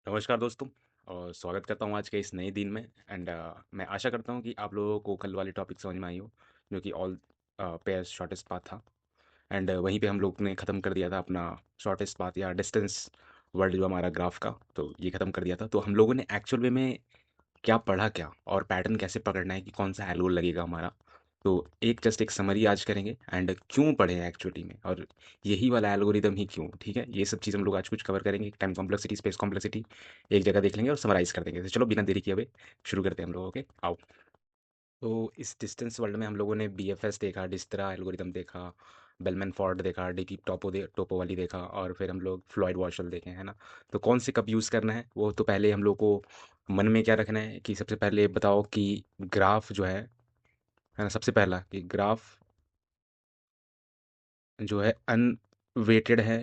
नमस्कार दोस्तों और स्वागत करता हूँ आज के इस नए दिन में एंड मैं आशा करता हूँ कि आप लोगों को कल वाली टॉपिक समझ में आई हो जो कि ऑल पेयर्स शॉर्टेस्ट पाथ था। एंड वहीं पे हम लोग ने ख़त्म कर दिया था अपना शॉर्टेस्ट पाथ या डिस्टेंस वर्ड जो हमारा ग्राफ का, तो ये ख़त्म कर दिया था। तो हम लोगों ने एक्चुअल वे में क्या पढ़ा क्या और पैटर्न कैसे पकड़ना है कि कौन सा एल्गोरिथम लगेगा हमारा। तो एक जस्ट एक समरी आज करेंगे एंड क्यों पढ़े हैं एक्चुअली में, और यही वाला एल्गोरिदम ही क्यों, ठीक है। ये सब चीज़ हम लोग आज कुछ कवर करेंगे। टाइम कॉम्प्लेक्सिटी, स्पेस कॉम्प्लेक्सिटी एक जगह देख लेंगे और समराइज कर देंगे। तो चलो बिना देरी किए हुए शुरू करते हैं हम लोग। ओके आओ। तो इस डिस्टेंस वर्ल्ड में हम लोगों ने बीएफएस देखा, डिस्त्रा एल्गोरिदम देखा, बेलमैन फॉर्ड देखा, डीपी टोपो वाली देखा, और फिर हम लोग फ्लॉयड वॉशल देखे, है ना। तो कौन से कब यूज़ करना है वो तो पहले हम लोग को मन में क्या रखना है कि सबसे पहले बताओ कि ग्राफ जो है ना, सबसे पहला कि ग्राफ जो है अनवेटेड है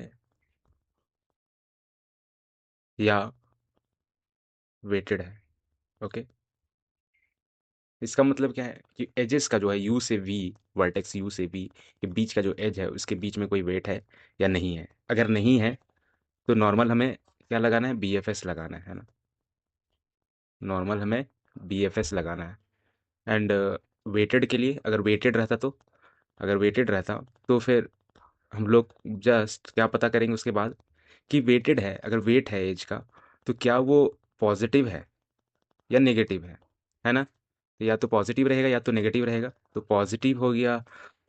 या वेटेड है। ओके, इसका मतलब क्या है कि एजेस का जो है यू से वी, वर्टेक्स यू से वी के बीच का जो एज है उसके बीच में कोई वेट है या नहीं है। अगर नहीं है तो नॉर्मल हमें क्या लगाना है, बीएफएस लगाना है ना। नॉर्मल हमें बीएफएस लगाना है। एंड वेटेड के लिए अगर वेटेड रहता तो, अगर वेटेड रहता तो फिर हम लोग जस्ट क्या पता करेंगे उसके बाद कि वेटेड है, अगर वेट है एज का, तो क्या वो पॉजिटिव है या नेगेटिव है ना। तो या तो पॉजिटिव रहेगा या तो नेगेटिव रहेगा। तो पॉजिटिव हो गया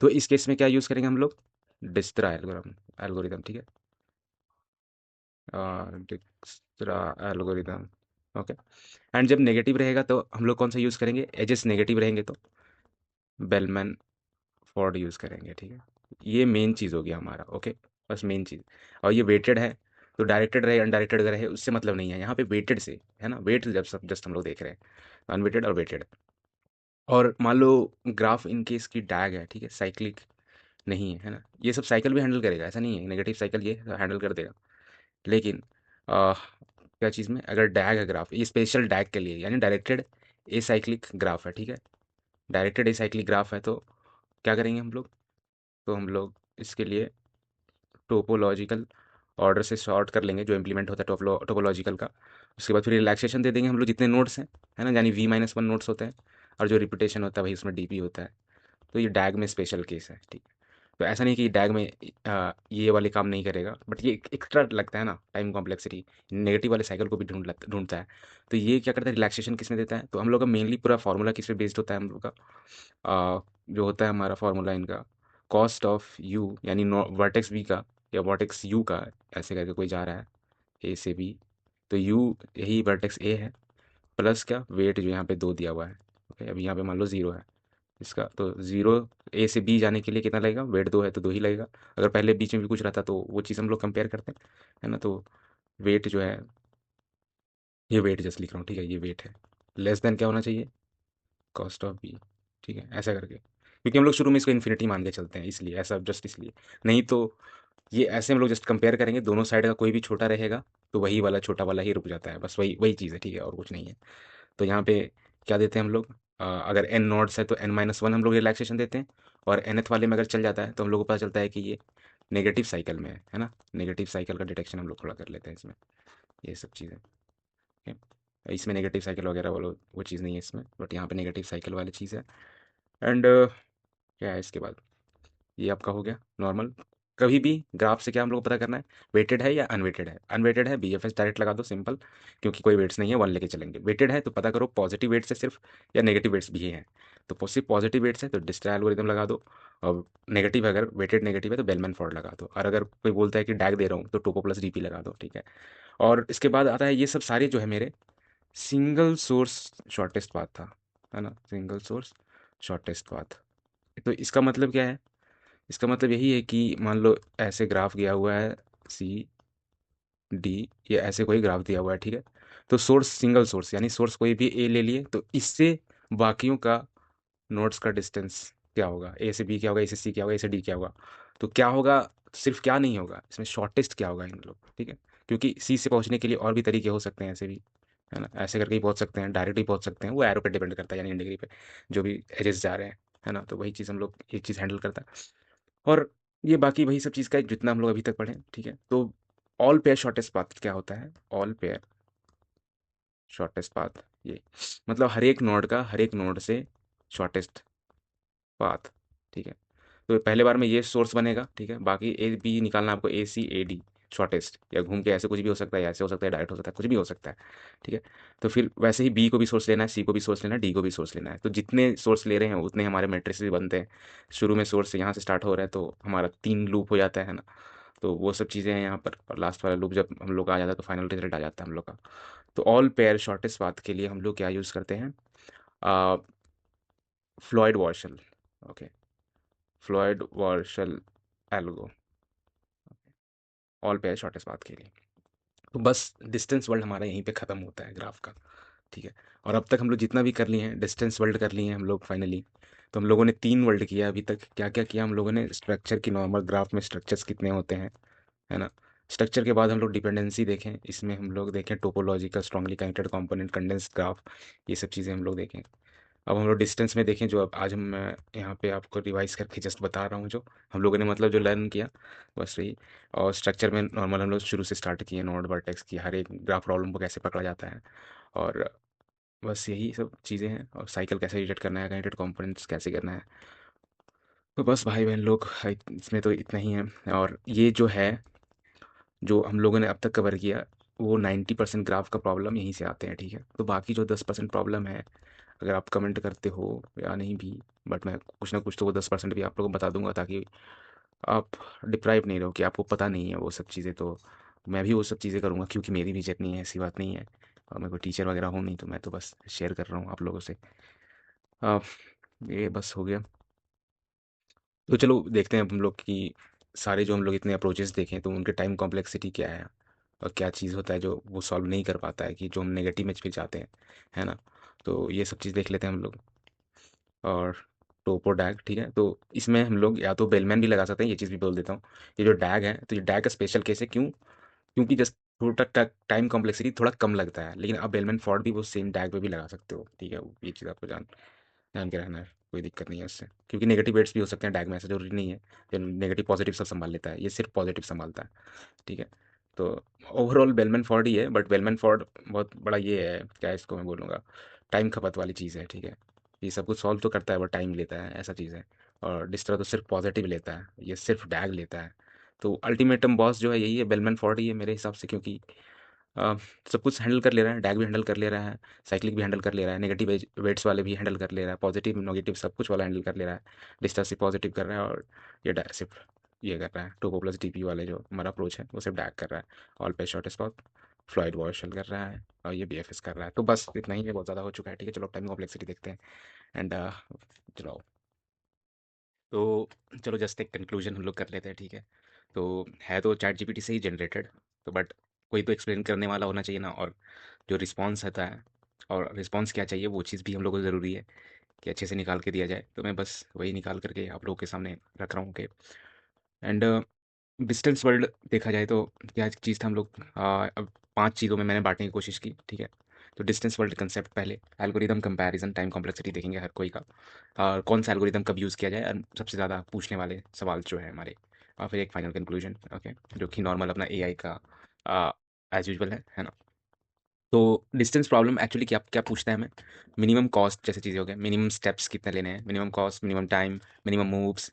तो इस केस में क्या यूज़ करेंगे हम लोग, डिस्त्रा एल्गोरिथम। एल्गोरिथम ठीक है, डिस्त्रा एल्गोरिथम। ओके। एंड जब नेगेटिव रहेगा तो हम लोग कौन सा यूज़ करेंगे, एजेस नेगेटिव रहेंगे तो बेलमैन फॉर्ड यूज़ करेंगे, ठीक है। ये मेन चीज़ हो गया हमारा। ओके, बस मेन चीज़। और ये वेटेड है तो डायरेक्टेड रहे अनडायरेक्टेड रहे उससे मतलब नहीं है, यहाँ पे वेटेड से है ना। वेट जब सब जस्ट हम लोग देख रहे हैं, अनवेटेड और वेटेड। और मान लो ग्राफ इन केस की डैग है, ठीक है, साइक्लिक नहीं है ना। ये सब साइकिल भी हैंडल करेगा, ऐसा नहीं है नेगेटिव साइकिल ये हैंडल कर देगा। लेकिन क्या चीज़ में अगर डैग है ग्राफ, ये स्पेशल डैग के लिए यानी डायरेक्टेड ए साइक्लिक ग्राफ है, ठीक है। डायरेक्टेड ए साइक्लिक ग्राफ है तो क्या करेंगे हम लोग, तो हम लोग इसके लिए टोपोलॉजिकल ऑर्डर से सॉर्ट कर लेंगे जो इम्प्लीमेंट होता है टोपोलॉजिकल का। उसके बाद फिर रिलैक्सेशन दे देंगे हम लोग जितने नोट्स हैं, है ना, यानी V-1 नोट्स होते हैं। और जो रिपीटेशन होता है वही उसमें डीपी होता है। तो ये डैग में स्पेशल केस है, ठीक है। तो ऐसा नहीं कि डैग में ये वाले काम नहीं करेगा, बट ये एक्स्ट्रा लगता है ना टाइम कॉम्प्लेक्सिटी, नेगेटिव वाले साइकिल को भी ढूंढता है। तो ये क्या करता है, रिलैक्सेशन किस में देता है, तो हम लोग का मेनली पूरा फार्मूला किस पे बेस्ड होता है हम लोग का, जो होता है हमारा फार्मूला इनका, कॉस्ट ऑफ यू यानी वर्टेक्स बी का या वर्टेक्स यू का, ऐसे करके कोई जा रहा है ए से बी, तो यू यही वर्टेक्स ए है, प्लस क्या वेट जो यहाँ पे 2 दिया हुआ है। ओके, अभी यहाँ पे मान लो 0 है इसका, तो 0 ए से बी जाने के लिए कितना लगेगा, वेट 2 है तो 2 ही लगेगा। अगर पहले बीच में भी कुछ रहता तो वो चीज़ हम लोग कंपेयर करते हैं, है ना। तो वेट जो है, ये वेट जस्ट लिख रहा हूँ, ठीक है, ये वेट है। लेस देन क्या होना चाहिए, कॉस्ट ऑफ बी, ठीक है, ऐसा करके, क्योंकि हम लोग शुरू में इसको इन्फिनिटी मान के चलते हैं इसलिए, ऐसा जस्ट इसलिए। नहीं तो ये ऐसे हम लोग जस्ट कंपेयर करेंगे, दोनों साइड का कोई भी छोटा रहेगा तो वही वाला छोटा वाला ही रुक जाता है, बस वही वही चीज़ है, ठीक है, और कुछ नहीं है। तो यहाँ पे क्या देते हैं हम लोग, अगर एन नोड्स है तो n-1 हम लोग रिलैक्सेशन देते हैं। और nth वाले में अगर चल जाता है तो हम लोग को पता चलता है कि ये नेगेटिव साइकिल में है ना। नेगेटिव साइकिल का डिटेक्शन हम लोग थोड़ा कर लेते हैं इसमें, ये सब चीज़ें। ओके, इसमें नेगेटिव साइकिल वगैरह वो चीज़ नहीं है इसमें, बट यहाँ पे नेगेटिव साइकिल वाली चीज़ है। एंड क्या है इसके बाद, ये आपका हो गया नॉर्मल। कभी भी ग्राफ से क्या हम लोग को पता करना है, वेटेड है या अनवेटेड है। अनवेटेड है बीएफएस डायरेक्ट लगा दो सिंपल, क्योंकि कोई वेट्स नहीं है, 1 लेके चलेंगे। वेटेड है तो पता करो पॉजिटिव वेट्स है सिर्फ या नेगेटिव वेट्स भी हैं। तो सिर्फ पॉजिटिव वेट्स है तो डिस्ट्रा एल्गोरिथम लगा दो। और नेगेटिव, अगर वेटेड नेगेटिव है तो बेलमैन फॉर्ड लगा दो। और अगर कोई बोलता है कि डैग दे रहा हूँ तो टोपो प्लस डीपी लगा दो, ठीक है। और इसके बाद आता है ये सब सारे जो है मेरे सिंगल सोर्स शॉर्टेस्ट पाथ था, है ना, सिंगल सोर्स शॉर्टेस्ट पाथ। तो इसका मतलब क्या है, इसका मतलब यही है कि मान लो ऐसे ग्राफ गया हुआ है सी डी, ये ऐसे कोई ग्राफ दिया हुआ है, ठीक है। तो सोर्स सिंगल सोर्स यानी सोर्स कोई भी ए ले लिए तो इससे बाकियों का नोड्स का डिस्टेंस क्या होगा, ए से बी क्या होगा, ए से सी क्या होगा, ए से डी क्या होगा। तो क्या होगा, सिर्फ क्या नहीं होगा इसमें, शॉर्टेस्ट क्या होगा इन लोग, ठीक है। क्योंकि सी से पहुंचने के लिए और भी तरीके हो सकते हैं ऐसे भी, है ना, ऐसे करके ही पहुंच सकते हैं, डायरेक्ट ही पहुंच सकते हैं, वो एरो पे डिपेंड करता है यानी इन डिग्री पे जो भी एजेस जा रहे हैं, है ना। तो वही चीज़ हम लोग एक चीज़ हैंडल करता है। और ये बाकी वही सब चीज़ का जितना हम लोग अभी तक पढ़े, ठीक है। तो ऑल पेयर शॉर्टेस्ट पाथ क्या होता है, ऑल पेयर शॉर्टेस्ट पाथ, ये मतलब हर एक नोड का हर एक नोड से शॉर्टेस्ट पाथ, ठीक है। तो पहले बार में ये सोर्स बनेगा, ठीक है। बाकी ए बी निकालना आपको, ए सी ए डी शॉर्टेस्ट, या घूम के ऐसे कुछ भी हो सकता है, या ऐसे हो सकता है, डायरेक्ट हो सकता है, कुछ भी हो सकता है, ठीक है। तो फिर वैसे ही बी को भी सोर्स लेना है, सी को भी सोर्स लेना है, डी को भी सोर्स लेना है। तो जितने सोर्स ले रहे हैं उतने हमारे मैट्रिसेस बनते हैं। शुरू में सोर्स यहाँ से स्टार्ट हो रहा है तो हमारा 3 लूप हो जाता है ना। तो वो सब चीज़ें हैं यहाँ पर, और लास्ट वाला लूप जब हम लोग का आ जाता है तो फाइनल रिजल्ट आ जाता है हम लोग का। तो ऑल पेयर शॉर्टेस्ट पाथ के लिए हम लोग क्या यूज़ करते हैं, Floyd वार्शल, okay, Floyd वार्शल algo, all pair shortest path के लिए। तो बस डिस्टेंस वर्ल्ड हमारा यहीं पे ख़त्म होता है ग्राफ का, ठीक है। और अब तक हम लोग जितना भी कर लिए हैं डिस्टेंस वर्ल्ड कर लिए हैं हम लोग फाइनली। तो हम लोगों ने 3 वर्ल्ड किया अभी तक। क्या क्या किया हम लोगों ने, स्ट्रक्चर की, नॉर्मल ग्राफ में स्ट्रक्चर्स कितने होते हैं, है ना। स्ट्रक्चर के बाद हम लोग डिपेंडेंसी देखें, इसमें हम लोग देखें topological strongly connected component, condensed graph, ये सब चीज़ें हम लोग देखें। अब हम लोग डिस्टेंस में देखें, जो अब आज हम मैं यहाँ पे आपको रिवाइज करके जस्ट बता रहा हूँ, जो हम लोगों ने मतलब जो लर्न किया, बस वही। और स्ट्रक्चर में नॉर्मल हम लोग शुरू से स्टार्ट किए, नोड वर्टेक्स की, हर एक ग्राफ प्रॉब्लम को कैसे पकड़ा जाता है, और बस यही सब चीज़ें हैं। और साइकिल कैसे रिलेट करना है, कनेक्टेड कंपोनेंट्स कैसे करना है। तो बस भाई बहन लोग, इसमें तो इतना ही है। और ये जो है, जो हम लोगों ने अब तक कवर किया, वो 90% ग्राफ का प्रॉब्लम यहीं से आते हैं, ठीक है। तो बाकी जो 10% प्रॉब्लम है, अगर आप कमेंट करते हो या नहीं भी, बट मैं कुछ ना कुछ तो वो 10% भी आप लोगों को बता दूंगा, ताकि आप डिप्राइव नहीं रहो कि आपको पता नहीं है वो सब चीज़ें। तो मैं भी वो सब चीज़ें करूँगा, क्योंकि मेरी भी जर्नी है, ऐसी बात नहीं है। और मैं कोई टीचर वगैरह हूँ नहीं, तो मैं तो बस शेयर कर रहा हूँ आप लोगों से। आ, ये बस हो गया। तो चलो देखते हैं अब हम लोग की सारे, जो हम लोग इतने अप्रोचेस देखें, तो उनके टाइम कॉम्प्लेक्सिटी क्या है, और क्या चीज़ होता है जो वो सॉल्व नहीं कर पाता है, कि जो हम नेगेटिव में फिर जाते हैं, है ना। तो ये सब चीज़ देख लेते हैं हम लोग। और टोपो डैग, ठीक है। तो इसमें हम लोग या तो बेलमैन भी लगा सकते हैं, ये चीज़ भी बोल देता हूँ। ये जो डैग है, तो ये डैग का स्पेशल केस है, क्यों? क्योंकि जस्ट थोड़ा टाइम कॉम्प्लेक्सिटी थोड़ा कम लगता है, लेकिन आप बेलमैन फॉर्ड भी वो सेम डैग पे भी लगा सकते हो, ठीक है। ये चीज़ आपको जान जान के रहना है, कोई दिक्कत नहीं है उससे। क्योंकि नेगेटिव वेट्स भी हो सकते हैं डैग में, ऐसा जरूरी नहीं है कि नेगेटिव पॉजिटिव सब संभाल लेता है, ये सिर्फ पॉजिटिव संभालता है, ठीक है। तो ओवरऑल बेलमैन फॉर्ड ही है, बट बेलमैन फॉर्ड बहुत बड़ा ये है, क्या इसको मैं बोलूँगा, टाइम खपत वाली चीज़ है, ठीक है। ये सब कुछ सॉल्व तो करता है, बट टाइम लेता है, ऐसा चीज़ है। और डिस्ट्रा तो सिर्फ पॉजिटिव लेता है, ये सिर्फ डैग लेता है। तो अल्टीमेटम बॉस जो है यही है, बेलमैन फॉर्ड ही है मेरे हिसाब से। क्योंकि अ, सब कुछ हैंडल कर ले रहा है, डैग भी हैंडल कर ले रहा है, साइक्लिक भी हैंडल कर ले रहा है, नेगेटिव वेट्स वाले भी हैंडल कर ले रहा है, पॉजिटिव नेगेटिव सब कुछ वाला हैंडल कर ले रहा है। डिस्टेंस से पॉजिटिव कर रहा है, और ये सिर्फ ये कर रहा है, टोपो प्लस डीपी वाले जो हमारा अप्रोच है वो सिर्फ डैग कर रहा है। ऑल पे शॉर्ट स्पॉट फ्लॉइड वॉशल कर रहा है, और ये बी एफ एस कर रहा है। तो बस इतना ही है, बहुत ज़्यादा हो चुका है, ठीक है। चलो टाइम कॉम्प्लेक्सिटी देखते हैं। एंड चलो, तो चलो जस्ट एक कंक्लूजन हम लोग कर लेते हैं, ठीक है। तो है तो चैट जीपीटी से ही जनरेटेड, तो बट कोई तो एक्सप्लेन करने वाला होना चाहिए ना। और जो रिस्पॉन्स आता है, और रिस्पॉन्स क्या चाहिए, वो चीज़ भी हम लोग को ज़रूरी है कि अच्छे से निकाल के दिया जाए। तो मैं बस वही निकाल करके आप लोगों के सामने रख रहा हूँ कि एंड डिस्टेंस वर्ल्ड देखा जाए तो क्या चीज़ था, हम लोग अब 5 चीज़ों में मैंने बांटने की कोशिश की, ठीक है। तो डिस्टेंस वर्ल्ड कंसेप्ट पहले, एल्गोरिदम कंपैरिजन, टाइम कॉम्प्लेक्सिटी देखेंगे हर कोई का, और कौन सा एल्गोरिदम कब यूज़ किया जाए, और सबसे ज़्यादा पूछने वाले सवाल जो है हमारे। और फिर एक फाइनल कंक्लूजन, ओके, जो कि नॉर्मल अपना एआई का एज यूजल है ना। तो डिस्टेंस प्रॉब्लम एक्चुअली क्या क्या पूछता है हमें, मिनिमम कॉस्ट जैसे चीज़ें हो गए, मिनिमम स्टेप्स कितने लेने हैं, minimum cost, minimum time, minimum moves,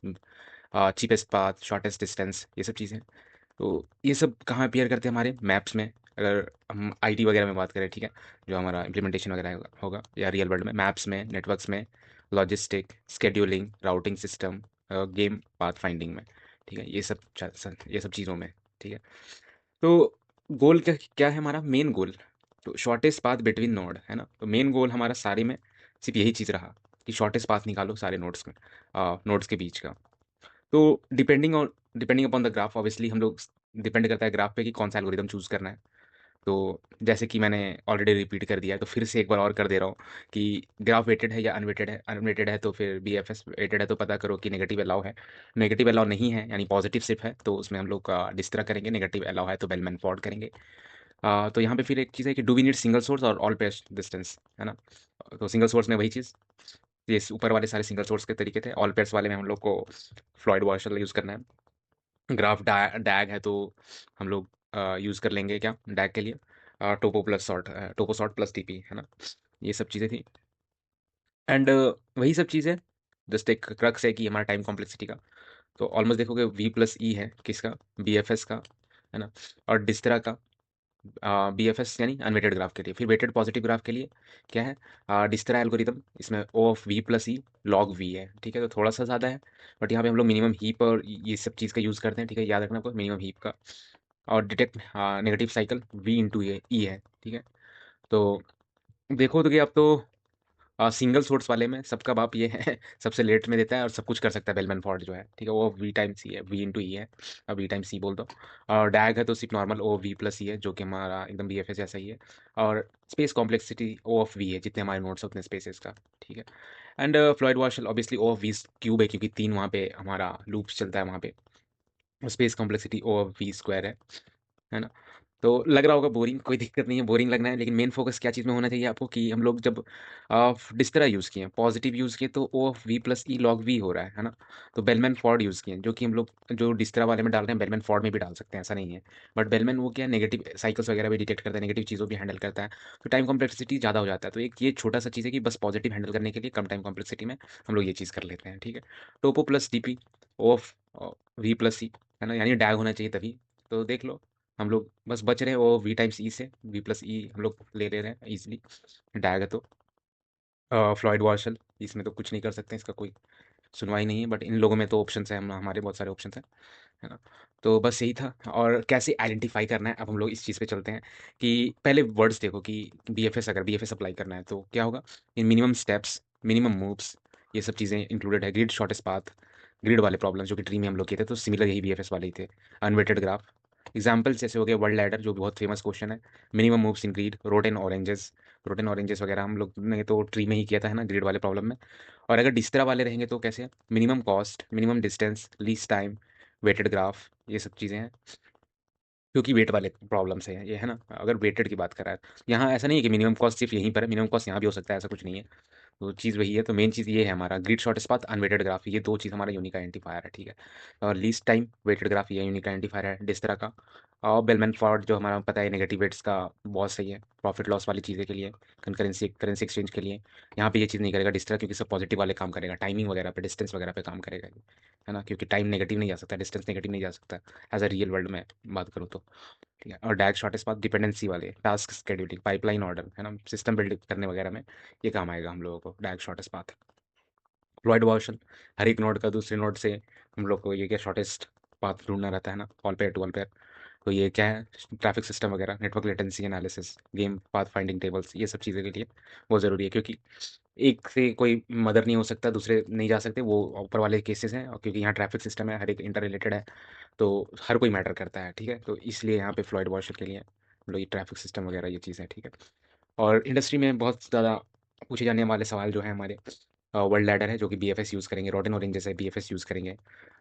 cheapest path, shortest distance, ये सब चीज़ें। तो ये सब कहाँ अपीयर करते हैं, हमारे मैप्स में। अगर हम आईटी वगैरह में बात करें, ठीक है, जो हमारा इम्प्लीमेंटेशन वगैरह होगा, या रियल वर्ल्ड में, मैप्स में, नेटवर्क्स में, logistic, scheduling, routing system, game path finding में, ठीक है, ये सब चीज़ों में, ठीक है। तो गोल क्या क्या है हमारा, मेन गोल, तो शॉर्टेस्ट पाथ बिटवीन नोड, है ना। तो मेन गोल हमारा सारे में सिर्फ यही चीज़ रहा कि शॉर्टेस्ट पाथ निकालो सारे नोड्स में, नोड्स के बीच का। तो depending upon the graph, obviously हम लोग, डिपेंड करता है ग्राफ पे कि कौन सा एल्गोरिदम चूज़ करना है। तो जैसे कि मैंने ऑलरेडी रिपीट कर दिया है, तो फिर से एक बार और कर दे रहा हूँ कि ग्राफ वेटेड है या अनवेटेड है। अनवेटेड है तो फिर बी एफ एस, वेटेड है तो पता करो कि नेगेटिव अलाउ है। नेगेटिव अलाउ नहीं है यानी पॉजिटिव सिर्फ है, तो उसमें हम लोग डिस्ट्रा करेंगे। नेगेटिव अलाउ है तो बेलमैन फॉर्ड करेंगे। तो यहाँ पे फिर एक चीज़ है कि do we need single source और ऑल पेयर डिस्टेंस, है ना। तो सिंगल सोर्स में वही चीज़, ये ऊपर वाले सारे सिंगल सोर्स के तरीके थे। ऑल पेयर्स वाले में हम लोग को फ्लॉयड वॉशर यूज़ करना है। ग्राफ डैग है तो हम लोग यूज़ कर लेंगे क्या डैग के लिए, टोपो प्लस सॉर्ट, टोपो सॉर्ट प्लस टीपी, है ना? ये सब चीज़ें थी। एंड वही सब चीज़ है, जस्ट एक क्रक्स है कि हमारा टाइम कॉम्प्लेक्सिटी का। तो ऑलमोस्ट देखोगे वी प्लस ई है किसका, बी एफ एस का, है ना? और डिस्त्रा का बी एफ एस यानी अनवेटेड ग्राफ के लिए। फिर वेटेड पॉजिटिव ग्राफ के लिए क्या है, डिस्त्रा एल्गोरिदम, इसमें ओ of we plus E log we है, ठीक है? तो थोड़ा सा ज़्यादा है, बट यहाँ पे हम लोग मिनिमम हीप और ये सब चीज़ का यूज़ करते हैं, ठीक है? याद रखना आपको मिनिमम हीप का। और detect negative cycle we into ई है, ठीक है? तो देखो तो कि अब तो सिंगल सोर्स वाले में सबका बाप ये है सबसे लेट में देता है और सब कुछ कर सकता है बेलमैन फॉर्ड जो है, ठीक है? वो वी टाइम सी है, वी इंटू ई है, अब वी टाइम सी बोल दो। और डैग है तो सिर्फ नॉर्मल ओ वी प्लस ई है, जो कि हमारा एकदम बी एफ एस जैसा ही है। और space complexity O of we है, जितने हमारे नोट्स उतने स्पेसेस का, ठीक है? And Floyd वाशल obviously O of we cube है, क्योंकि 3 वहाँ पे हमारा लूप्स चलता है वहाँ पे। Space complexity O of V square है ना? तो लग रहा होगा बोरिंग, कोई दिक्कत नहीं है, बोरिंग लगना है, लेकिन मेन फोकस क्या चीज़ में होना चाहिए आपको कि हम लोग जब डिस्टरा यूज़ किए, पॉजिटिव यूज़ किए, तो ओ of we plus E log we हो रहा है ना? तो बेलमैन फॉर्ड यूज़ किए, जो कि हम लोग जो डिस्टरा वाले में डाल रहे हैं बेलमैन फॉर्ड में भी डाल सकते हैं, ऐसा नहीं है। बट बेलमैन वो क्या है, नेगेटिव साइकिल्स वगैरह भी डिटेक्ट करता है, नेगेटिव चीज़ों भी हैंडल करता है, तो टाइम कॉम्प्लेक्सिटी ज़्यादा हो जाता है। तो एक ये छोटा सा चीज़ है कि बस पॉजिटिव हैंडल करने के लिए कम टाइम कॉम्प्लेक्सिटी में हम लोग ये चीज़ कर लेते हैं, ठीक है? टोपो plus DP O of we plus सी, है ना? यानी डैग होना चाहिए तभी। तो देख लो, हम लोग बस बच रहे हैं वो वी टाइम्स ई से, वी प्लस ई हम लोग ले रहे हैं ईजिली। डैग है तो फ्लॉयड वार्शल, इसमें तो कुछ नहीं कर सकते, इसका कोई सुनवाई नहीं है, बट इन लोगों में तो ऑप्शन है, हम हमारे बहुत सारे ऑप्शन हैं, है ना? तो बस यही था। और कैसे आइडेंटिफाई करना है, अब हम लोग इस चीज़ पे चलते हैं कि पहले वर्ड्स देखो कि बी एफ एस, अगर बी एफ एस अप्लाई करना है तो क्या होगा। इन मिनिमम स्टेप्स, मिनिमम मूव्स, ये सब चीज़ें इंक्लूडेड है। ग्रिड शॉर्टेस्ट पाथ, ग्रिड वाले प्रॉब्लम जो कि ट्री में हम लोग किए थे, तो सिमिलर यही बी एफ एस वाले ही थे। अनवेटेड ग्राफ एग्जाम्पल्स जैसे हो गए वर्ल्ड लैडर, जो बहुत फेमस क्वेश्चन है। Minimum moves in grid, rotten oranges, rotten oranges वगैरह हम लोग ने तो ट्री में ही किया था, है ना, ग्रिड वाले प्रॉब्लम में। और अगर डिस्त्रा वाले रहेंगे तो कैसे, minimum cost, minimum distance, least time, weighted graph, ये सब चीज़ें हैं, क्योंकि वेट वाले प्रॉब्लम्स हैं ये, है ना? अगर वेटेड की बात कर रहा है, यहाँ ऐसा नहीं है कि मिनिमम कॉस्ट सिर्फ यहीं पर है, मिनिमम कॉस्ट यहाँ भी हो सकता है, ऐसा कुछ नहीं है। तो चीज़ वही है, तो मेन चीज़ ये है हमारा grid shortest path, unweighted graph, ये दो चीज़ हमारा यूनिक आइडेंटिफायर है, ठीक है? और लीस्ट टाइम, वेटेड ग्राफ, ये यूनिक आइडेंटिफायर है डिस्त्रा का। और बेलमैन फॉर्ड जो हमारा पता है नेगेटिव वेट्स का बहुत सही है, प्रॉफिट लॉस वाली चीज़ें के लिए, करेंसी करेंसी एक्सचेंज के लिए। यहाँ पे ये चीज़ नहीं करेगा डिस्ट्रा, क्योंकि सब पॉजिटिव वाले काम करेगा, टाइमिंग वगैरह पे, डिस्टेंस वगैरह पे काम करेगा ये, है ना? क्योंकि टाइम नेगेटिव नहीं जा सकता, डिस्टेंस नेगेटिव नहीं जा सकता, एज अ रियल वर्ल्ड में बात करूँ तो, ठीक है? और डैग शॉर्टेस्ट पाथ, डिपेंडेंसी वाले, टास्क शेड्यूलिंग, पाइपलाइन ऑर्डर, है ना, सिस्टम बिल्ड करने वगैरह में ये काम आएगा हम लोगों को, डैग शॉर्टेस्ट पाथ। फ्लॉयड वर्शन, हर एक नोड का दूसरे नोड से हम लोग को ये क्या शॉर्टेस्ट पाथ ढूंढना रहता है ना, all pair to all pair. तो ये क्या है, ट्रैफिक सिस्टम वगैरह, network latency analysis, game path finding tables, ये सब चीज़ें के लिए वो ज़रूरी है, क्योंकि एक से कोई मदर नहीं हो सकता, दूसरे नहीं जा सकते, वो ऊपर वाले केसेस हैं, और क्योंकि यहाँ ट्रैफिक सिस्टम है, हर एक इंटर रिलेटेड है, तो हर कोई मैटर करता है, ठीक है? तो इसलिए यहाँ पे फ्लॉयड वॉशर के लिए हम लोग ये ट्रैफिक सिस्टम वगैरह ये चीज़ें, ठीक है? और इंडस्ट्री में बहुत ज़्यादा पूछे जाने वाले सवाल जो है हमारे, वर्ल्ड लैडर है जो कि बी एफ एस यूज़ करेंगे, रॉडन ऑरेंज जैसे बी एफ एस यूज़ करेंगे।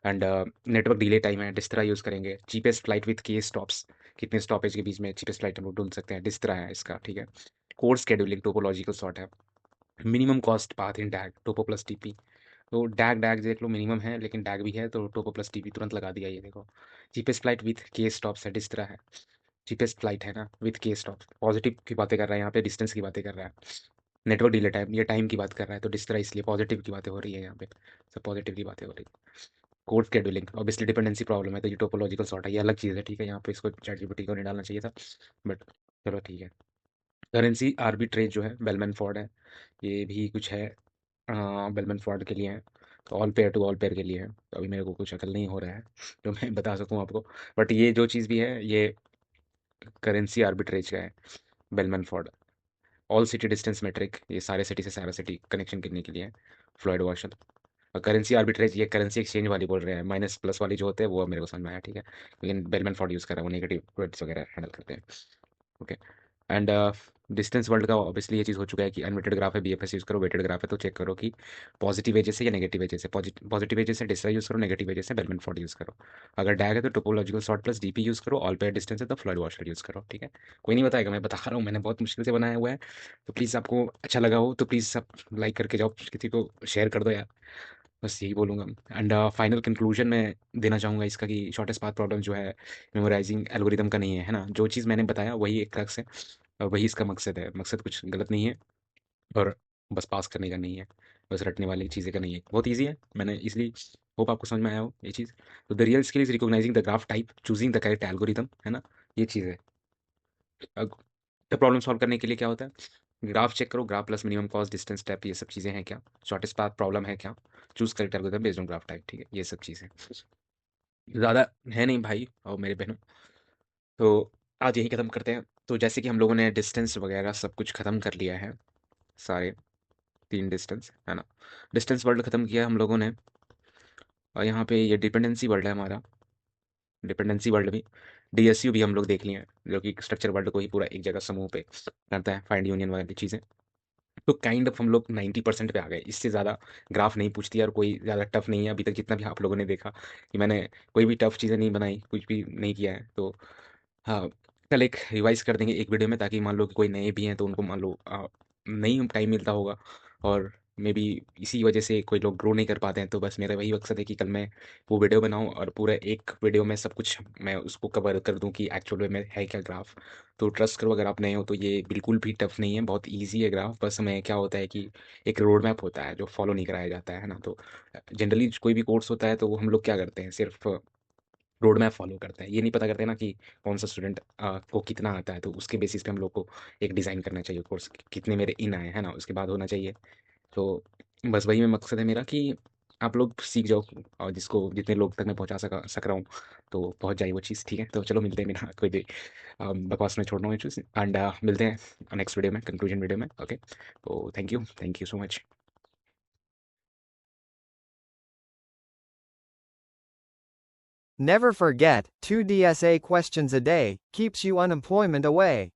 एंड नेटवर्क डिले टाइम है, डिस्त्रा यूज़ करेंगे। चीपेस्ट फ्लाइट विथ के स्टॉप्स, कितने स्टॉपेज के बीच में चीपेस्ट फ्लाइट हम लोग ढूंढ सकते हैं, डिस्त्रा है इसका, ठीक है? कोड स्केड्यूलिंग, टोपोलॉजिकल सॉर्ट है। मिनिमम कॉस्ट पाथ इन डैग, टोपो प्लस टीपी। तो डैग डैग देख लो, मिनिमम है लेकिन डैग भी है, तो टोपो प्लस टीपी तुरंत लगा दिया, ये देखो। चीपेस्ट फ्लाइट विथ के स्टॉप्स है, डिस्त्रा है। चीपेस्ट फ्लाइट है ना विथ के स्टॉप्स, पॉजिटिव की बातें कर रहा है यहाँ पे, डिस्टेंस की बातें कर रहा है। नेटवर्क डिले टाइम, ये टाइम की बात कर रहा है, तो डिस्ट्रा, इसलिए पॉजिटिव की बातें हो रही है यहाँ पे, सब पॉजिटिव की बातें हो रही है। Code scheduling obviously dependency problem है, तो ये टोपोलॉजिकल सॉर्ट है, ये अलग चीज़ है, ठीक है? यहाँ पे इसको चैट जीपीटी को नहीं डालना चाहिए था, बट चलो ठीक है। करेंसी आर्बिट्रेज जो है बेलमैन फॉर्ड है, ये भी कुछ है, बेलमैन फॉर्ड के लिए है, तो all pair to all pair के लिए है। तो अभी मेरे को कुछ अकल नहीं हो रहा है जो मैं बता सकूँ आपको, बट ये जो चीज़ भी है ये करेंसी आर्बिट्रेज का है, Bellman Ford. All city distance metric, ये सारे सिटी से सारा सिटी कनेक्शन करने के लिए है, फ्लॉयड वॉशल। और करेंसी आर्बिट्रेज, ये करेंसी एक्सचेंज वाली बोल रहे हैं, माइनस प्लस वाली जो होते हैं वो मेरे को समझ में आया, ठीक है? लेकिन बेलमैन फॉर्ड यूज़ कर रहा है, वो नेगेटिव वर्ड्स वगैरह हैंडल करते हैं, ओके? एंड डिस्टेंस वर्ल्ड का ऑब्वियसली ये चीज़ हो चुका है कि अनवेटेड ग्राफ है, बीएफएस यूज़ करो, वेटेड ग्राफ है तो चेक करो कि पॉजिटिव एजेस है या नेगेटिव एजेस है। पॉजिटिव एजेस है डिस्ट्रा यूज़ करो, नेगेटिव एजेस है बेलमैन फॉर्ड यूज़ करो। अगर डैग है तो topological sort plus DP use करो, ऑल पेयर डिस्टेंस है तो फ्लॉयड वॉशर यूज़ करो, ठीक है? कोई नहीं बताएगा, मैं बता रहा हूँ, मैंने बहुत मुश्किल से बनाया हुआ है। तो प्लीज़ आपको अच्छा लगा हो तो प्लीज़ आप लाइक करके जाओ, किसी को शेयर कर दो यार। बस यही बोलूँगा। एंड फाइनल कंक्लूजन मैं देना चाहूँगा इसका कि शॉर्टेस्ट पाथ प्रॉब्लम जो है मेमोराइजिंग एल्गोरिदम का नहीं है ना? जो चीज़ मैंने बताया वही एक क्रक्स है और वही इसका मकसद है। मकसद कुछ गलत नहीं है और बस पास करने का नहीं है, बस रटने वाली चीज़ें का नहीं है। बहुत ईज़ी है, मैंने इसलिए होप आपको समझ में आया हो ये चीज़। तो the real skill is recognising the graph type, choosing the correct algorithm, है ना? ये चीज़ है। अब प्रॉब्लम सॉल्व करने के लिए क्या होता है? ग्राफ चेक करो, graph plus minimum cost, distance, step, ये सब चीज़ें हैं क्या? शॉर्टेस्ट पाथ प्रॉब्लम है क्या? Choose correct algorithm based on graph type, ठीक है? ये सब चीज़ें। ज़्यादा है नहीं भाई और मेरे बहनों, तो आज यही खत्म करते हैं। तो जैसे कि हम लोगों ने डिस्टेंस वगैरह सब कुछ खत्म कर लिया है, सारे 3 डिस्टेंस, है ना? डिस्टेंस वर्ल्ड खत्म किया हम लोगों ने और यहाँ पे ये डिपेंडेंसी वर्ल्ड है हमारा। डिपेंडेंसी वर्ल्ड भी, डीएसयू भी हम लोग देख लिए हैं, जो कि स्ट्रक्चर वर्ल्ड को ही पूरा एक जगह समूह पे करता है, फाइंड यूनियन वाली चीज़ें। तो काइंड ऑफ हम लोग 90% पे आ गए। इससे ज़्यादा ग्राफ नहीं पूछती है और कोई ज़्यादा टफ नहीं है अभी तक, जितना भी आप लोगों ने देखा कि मैंने कोई भी टफ चीज़ें नहीं बनाई, कुछ भी नहीं किया है। तो हाँ, कल एक रिवाइज़ कर देंगे एक वीडियो में, ताकि मान लो कि कोई नए भी हैं तो उनको मान लो नहीं टाइम मिलता होगा और मेबी इसी वजह से कोई लोग ग्रो नहीं कर पाते हैं। तो बस मेरा वही मकसद है कि कल मैं वो वीडियो बनाऊँ और पूरा एक वीडियो में सब कुछ मैं उसको कवर कर दूँ कि एक्चुअल में है क्या ग्राफ। तो ट्रस्ट करो, अगर आप नए हो तो ये बिल्कुल भी टफ नहीं है, बहुत ईज़ी है ग्राफ। बस हमें क्या होता है कि एक रोड मैप होता है जो फॉलो नहीं कराया जाता है ना? तो जनरली कोई भी कोर्स होता है तो वो हम लोग क्या करते हैं, सिर्फ़ रोड मैप फॉलो करता है। ये नहीं पता करते ना कि कौन सा स्टूडेंट को कितना आता है, तो उसके बेसिस पे हम लोग को एक डिज़ाइन करना चाहिए कोर्स, कितने मेरे इन आए, है ना? उसके बाद होना चाहिए। तो बस वही में मकसद है मेरा कि आप लोग सीख जाओ और जिसको जितने लोग तक मैं पहुँचा सक रहा हूँ, तो पहुँच जाए वो चीज़, ठीक है? तो चलो मिलते हैं, बिना कोई भी बकवास में छोड़ रहा हूँ ये चीज़, एंड मिलते हैं नेक्स्ट वीडियो में, कंक्लूजन वीडियो में, ओके? तो thank you so much. Never forget, 2 DSA questions a day keeps you unemployment away.